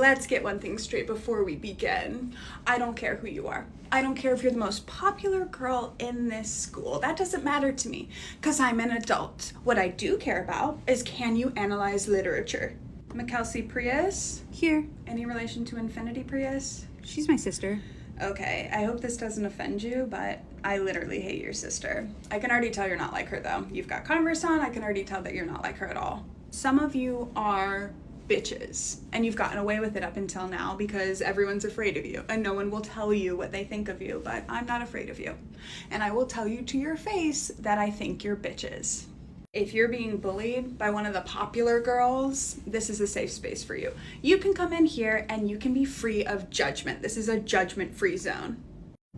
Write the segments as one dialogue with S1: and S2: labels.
S1: Let's get one thing straight before we begin. I don't care who you are. I don't care if you're the most popular girl in this school. That doesn't matter to me, because I'm an adult. What I do care about is, can you analyze literature? Mackenzie Prius?
S2: Here.
S1: Any relation to Infinity Prius?
S2: She's my sister.
S1: Okay, I hope this doesn't offend you, but I literally hate your sister. I can already tell you're not like her, though. You've got Converse on, I can already tell that you're not like her at all. Some of you are bitches, and you've gotten away with it up until now because everyone's afraid of you, and no one will tell you what they think of you, but I'm not afraid of you. And I will tell you to your face that I think you're bitches. If you're being bullied by one of the popular girls, this is a safe space for you. You can come in here and you can be free of judgment. This is a judgment-free zone.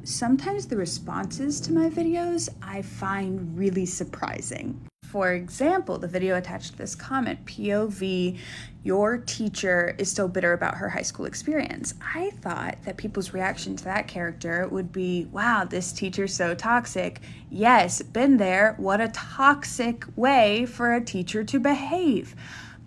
S1: Sometimes the responses to my videos I find really surprising. For example, the video attached to this comment, POV, your teacher is still bitter about her high school experience. I thought that people's reaction to that character would be, wow, this teacher's so toxic. Yes, been there. What a toxic way for a teacher to behave.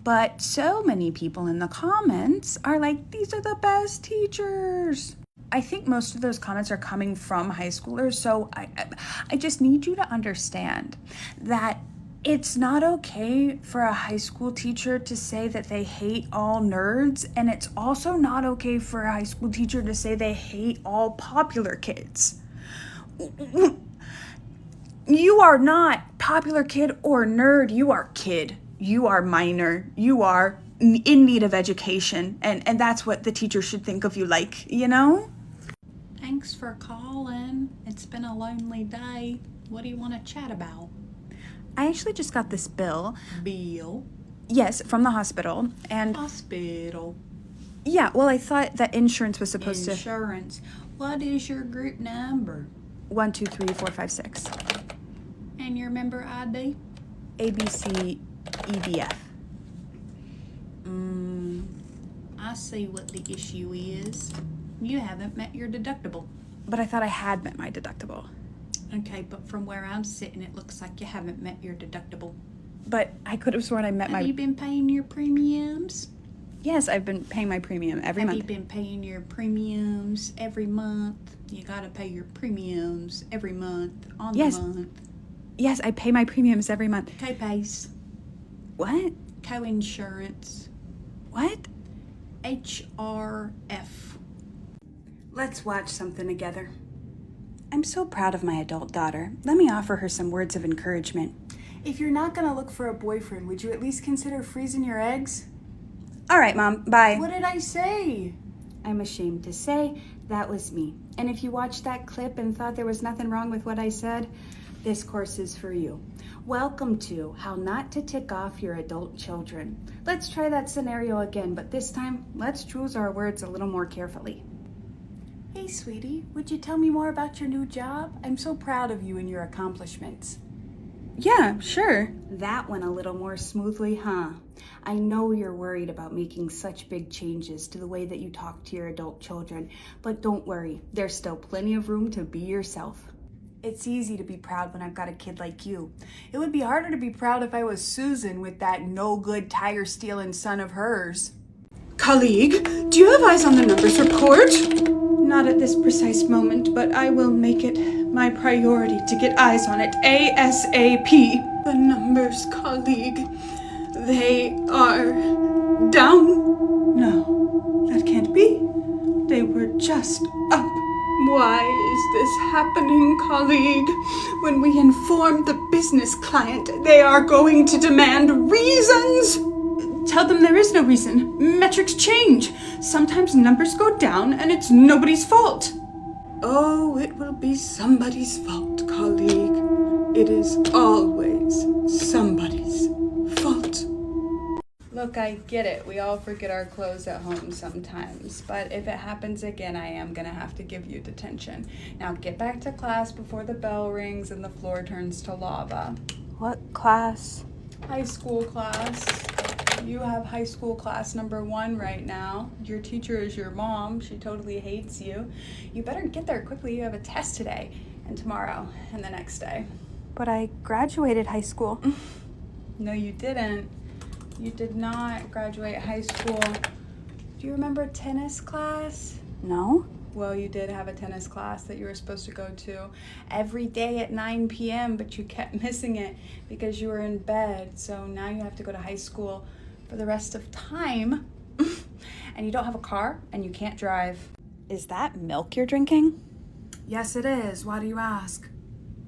S1: But so many people in the comments are like, these are the best teachers. I think most of those comments are coming from high schoolers, so I just need you to understand that it's not okay for a high school teacher to say that they hate all nerds, and it's also not okay for a high school teacher to say they hate all popular kids. You are not popular kid or nerd, you are kid. You are minor. You are in need of education, and that's what the teacher should think of you like, you know?
S2: Thanks for calling. It's been a lonely day. What do you want to chat about?
S1: I actually just got this bill.
S2: Bill?
S1: Yes, from the hospital. And
S2: hospital.
S1: Yeah, well, I thought that insurance was supposed to...
S2: Insurance. What is your group number?
S1: 1, 2, 3, 4, 5, 6.
S2: And your member ID?
S1: ABC EDF.
S2: I see what the issue is. You haven't met your deductible.
S1: But I thought I had met my deductible.
S2: Okay, but from where I'm sitting, it looks like you haven't met your deductible.
S1: But I could have sworn I met my...
S2: Have you been paying your premiums?
S1: Yes, I've been paying my premium every month.
S2: Have you been paying your premiums every month? You gotta pay your premiums every month on the month.
S1: Yes, I pay my premiums every month.
S2: Co-pays.
S1: What?
S2: Co-insurance.
S1: What?
S2: HRF.
S1: Let's watch something together. I'm so proud of my adult daughter. Let me offer her some words of encouragement. If you're not gonna look for a boyfriend, would you at least consider freezing your eggs? All right, Mom, bye.
S2: What did I say?
S1: I'm ashamed to say that was me. And if you watched that clip and thought there was nothing wrong with what I said, this course is for you. Welcome to How Not to Tick Off Your Adult Children. Let's try that scenario again, but this time, let's choose our words a little more carefully. Hey, sweetie, would you tell me more about your new job? I'm so proud of you and your accomplishments. Yeah, sure. That went a little more smoothly, huh? I know you're worried about making such big changes to the way that you talk to your adult children, but don't worry, there's still plenty of room to be yourself. It's easy to be proud when I've got a kid like you. It would be harder to be proud if I was Susan with that no-good tire-stealing son of hers. Colleague, do you have eyes on the numbers report? Not at this precise moment, but I will make it my priority to get eyes on it ASAP. The numbers, colleague, they are down. No, that can't be. They were just up. Why is this happening, colleague? When we inform the business client, they are going to demand reasons. Tell them there is no reason. Metrics change. Sometimes numbers go down and it's nobody's fault. Oh, it will be somebody's fault, colleague. It is always somebody's fault. Look, I get it. We all forget our clothes at home sometimes. But if it happens again, I am going to have to give you detention. Now get back to class before the bell rings and the floor turns to lava. What class? High school class. You have high school class number 1 right now. Your teacher is your mom. She totally hates you. You better get there quickly. You have a test today and tomorrow and the next day. But I graduated high school. No, you didn't. You did not graduate high school. Do you remember tennis class?
S2: No?
S1: Well, you did have a tennis class that you were supposed to go to every day at 9 p.m., but you kept missing it because you were in bed. So now you have to go to high school for the rest of time. And you don't have a car and you can't drive.
S2: Is that milk you're drinking?
S1: Yes, it is. Why do you ask?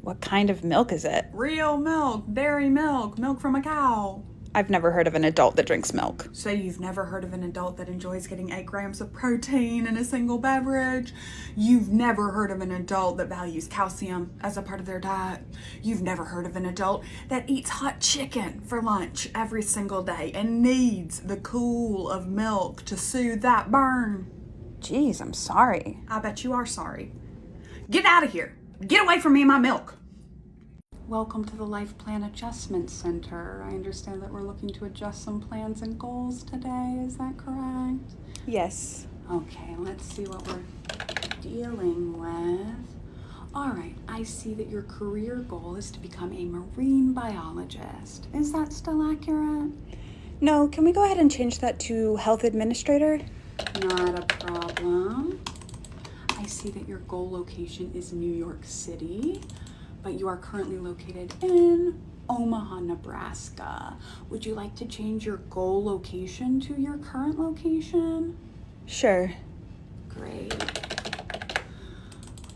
S2: What kind of milk is it?
S1: Real milk, dairy milk, milk from a cow.
S2: I've never heard of an adult that drinks milk.
S1: So you've never heard of an adult that enjoys getting 8 grams of protein in a single beverage? You've never heard of an adult that values calcium as a part of their diet? You've never heard of an adult that eats hot chicken for lunch every single day and needs the cool of milk to soothe that burn?
S2: Jeez, I'm sorry.
S1: I bet you are sorry. Get out of here. Get away from me and my milk. Welcome to the Life Plan Adjustment Center. I understand that we're looking to adjust some plans and goals today. Is that correct?
S2: Yes.
S1: Okay, let's see what we're dealing with. All right, I see that your career goal is to become a marine biologist. Is that still accurate?
S2: No, can we go ahead and change that to health administrator?
S1: Not a problem. I see that your goal location is New York City, but you are currently located in Omaha, Nebraska. Would you like to change your goal location to your current location?
S2: Sure.
S1: Great.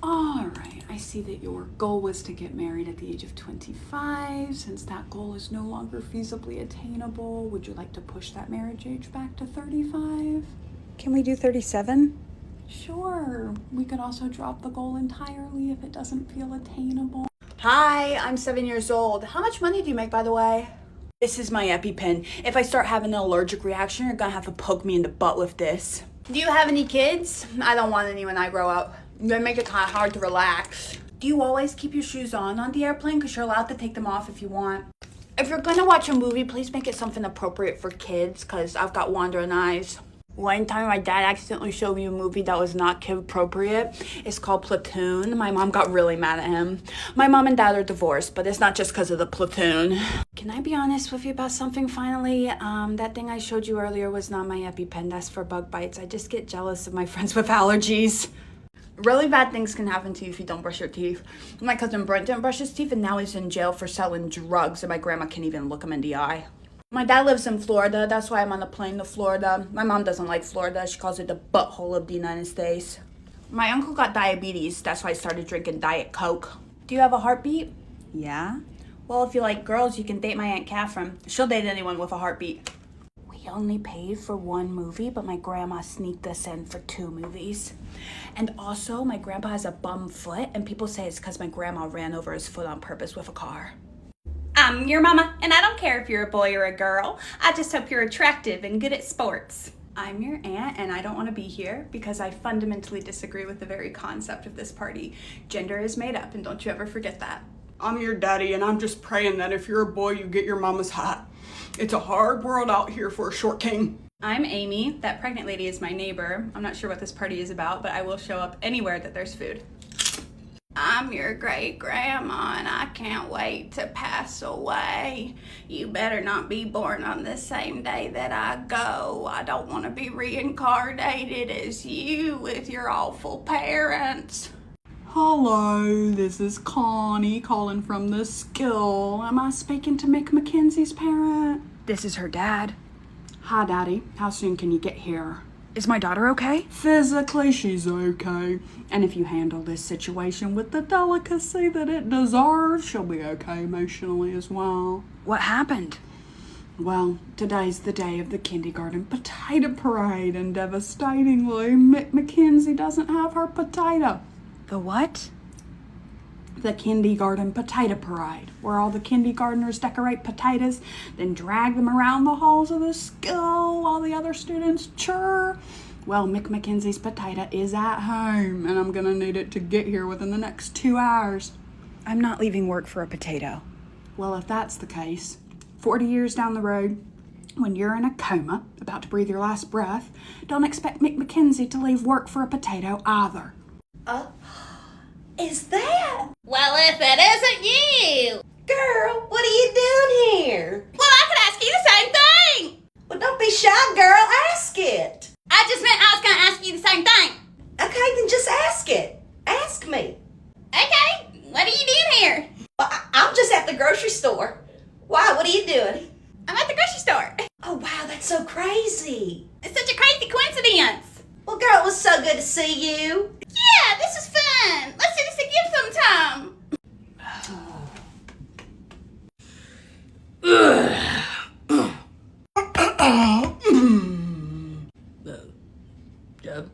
S1: All right, I see that your goal was to get married at the age of 25. Since that goal is no longer feasibly attainable, would you like to push that marriage age back to 35?
S2: Can we do 37?
S1: Sure. We could also drop the goal entirely if it doesn't feel attainable.
S3: Hi, I'm 7 years old. How much money do you make, by the way? This is my EpiPen. If I start having an allergic reaction, you're gonna have to poke me in the butt with this. Do you have any kids? I don't want any when I grow up. They make it kind of hard to relax. Do you always keep your shoes on the airplane? Because you're allowed to take them off if you want. If you're gonna watch a movie, please make it something appropriate for kids, because I've got wandering eyes. One time my dad accidentally showed me a movie that was not kid appropriate. It's called Platoon. My mom got really mad at him. My mom and dad are divorced, but it's not just because of the platoon. Can I be honest with you about something finally? That thing I showed you earlier was not my EpiPen. That's for bug bites. I just get jealous of my friends with allergies. Really bad things can happen to you if you don't brush your teeth. My cousin Brent didn't brush his teeth and now he's in jail for selling drugs and my grandma can't even look him in the eye. My dad lives in Florida. That's why I'm on the plane to Florida. My mom doesn't like Florida. She calls it the butthole of the United States. My uncle got diabetes. That's why I started drinking Diet Coke. Do you have a heartbeat?
S2: Yeah.
S3: Well, if you like girls, you can date my Aunt Catherine. She'll date anyone with a heartbeat. We only paid for 1 movie, but my grandma sneaked us in for 2 movies. And also, my grandpa has a bum foot, and people say it's because my grandma ran over his foot on purpose with a car. I'm your mama, and I don't care if you're a boy or a girl. I just hope you're attractive and good at sports.
S1: I'm your aunt, and I don't want to be here because I fundamentally disagree with the very concept of this party. Gender is made up, and don't you ever forget that.
S4: I'm your daddy, and I'm just praying that if you're a boy, you get your mama's hat. It's a hard world out here for a short king.
S1: I'm Amy. That pregnant lady is my neighbor. I'm not sure what this party is about, but I will show up anywhere that there's food. I'm your great grandma and I can't wait to pass away. You better not be born on the same day that I go. I don't want to be reincarnated as you with your awful parents.
S4: Hello, this is Connie calling from the Skill. Am I speaking to Mick McKenzie's parent?
S2: This is her dad.
S4: Hi, Daddy. How soon can you get here?
S2: Is my daughter okay?
S4: Physically, she's okay. And if you handle this situation with the delicacy that it deserves, she'll be okay emotionally as well.
S2: What happened?
S4: Well, today's the day of the kindergarten potato parade, and devastatingly, Mick McKenzie doesn't have her potato.
S2: The what?
S4: The kindergarten potato parade, where all the kindergartners decorate potatoes, then drag them around the halls of the school while the other students cheer. Well, Mick McKenzie's potato is at home, and I'm gonna need it to get here within the next 2 hours.
S2: I'm not leaving work for a potato.
S4: Well, if that's the case, 40 years down the road, when you're in a coma, about to breathe your last breath, don't expect Mick McKenzie to leave work for a potato either.
S3: Is that? Well, if it isn't you! Girl, what are you doing here? Well, I could ask you the same thing! Well, don't be shy, girl. Ask it. I just meant I was gonna ask you the same thing.
S5: Okay, then just ask it. Ask me.
S3: Okay, what are you doing here?
S5: Well, I'm just at the grocery store. Why? What are you doing?
S3: I'm at the grocery store.
S5: Oh, wow, that's so crazy.
S3: It's such a crazy coincidence.
S5: Well, girl, it was so good to see you.
S3: Yeah, this is fun. Let's do this again sometime.
S5: Job?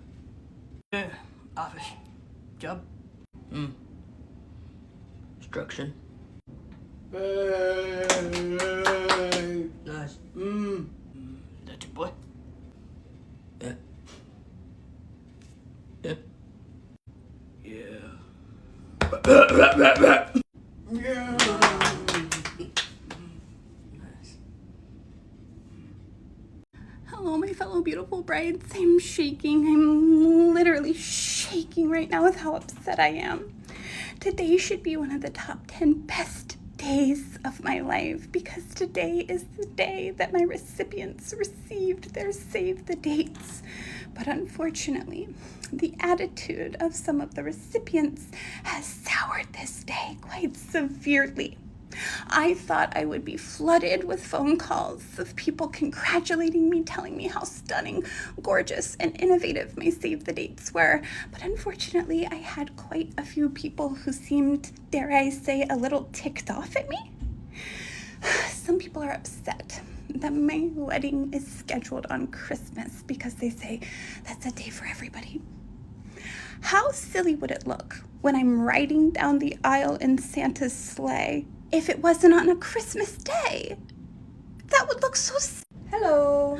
S5: Office. Job? Instruction. Nice. That's your boy? Yeah. Yeah. Yeah. Nice.
S1: Hello, my fellow beautiful brides. I'm shaking. I'm literally shaking right now with how upset I am. Today should be one of the top 10 best days of my life because today is the day that my recipients received their save the dates. But unfortunately, the attitude of some of the recipients has soured this day quite severely. I thought I would be flooded with phone calls of people congratulating me, telling me how stunning, gorgeous, and innovative my save the dates were. But unfortunately, I had quite a few people who seemed, dare I say, a little ticked off at me. Some people are upset that my wedding is scheduled on Christmas because they say that's a day for everybody. How silly would it look when I'm riding down the aisle in Santa's sleigh if it wasn't on a Christmas day? That would look so Hello.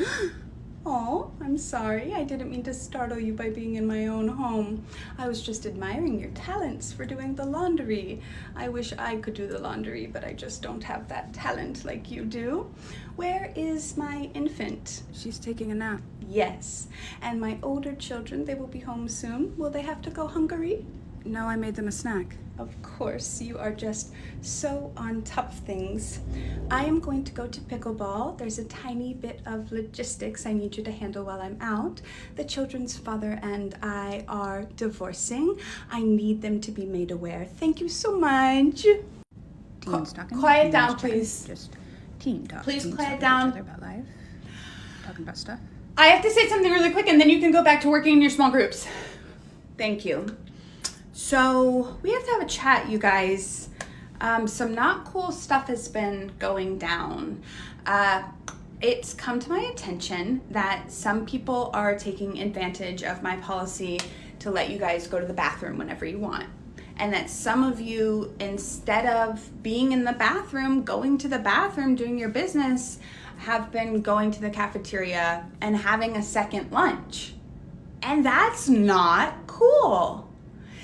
S1: Oh, I'm sorry. I didn't mean to startle you by being in my own home. I was just admiring your talents for doing the laundry. I wish I could do the laundry, but I just don't have that talent like you do. Where is my infant? She's taking a nap. Yes. And my older children, they will be home soon. Will they have to go hungry? No, I made them a snack. Of course, you are just so on top of things. I am going to go to pickleball. There's a tiny bit of logistics I need you to handle while I'm out. The children's father and I are divorcing. I need them to be made aware. Thank you so much.
S2: Teens talking.
S3: Quiet
S2: teens
S3: down,
S2: chatting,
S3: please.
S2: Just teen talk.
S3: Please
S2: teens
S3: quiet
S2: talking to
S3: down.
S2: each other about life, talking about stuff.
S3: I have to say something really quick and then you can go back to working in your small groups. Thank you. So we have to have a chat, you guys. Some not cool stuff has been going down. It's come to my attention that some people are taking advantage of my policy to let you guys go to the bathroom whenever you want. And that some of you, instead of being in the bathroom, going to the bathroom, doing your business, have been going to the cafeteria and having a second lunch. And that's not cool.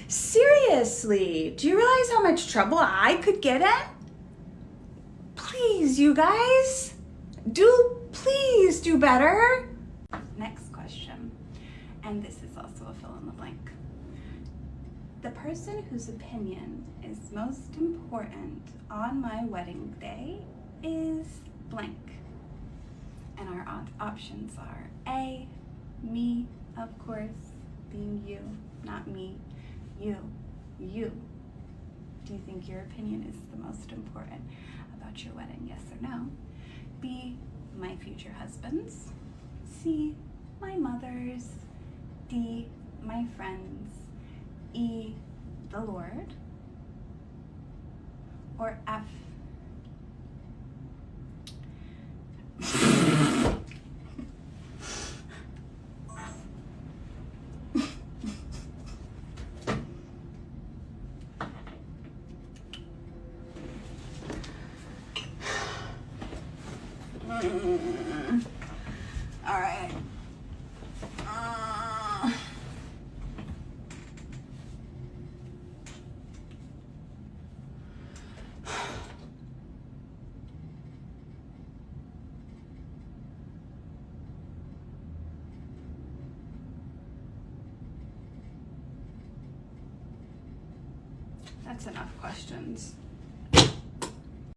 S3: Seriously, do you realize how much trouble I could get in? Please, you guys, please do better. Next question, and this is also a fill in the blank. The person whose opinion is most important on my wedding day is blank. And our options are A, me, of course, being you, not me. You. Do you think your opinion is the most important about your wedding? Yes or no? B, my future husband's. C, my mother's. D, my friends. E, the Lord. Or F, all right. That's enough questions.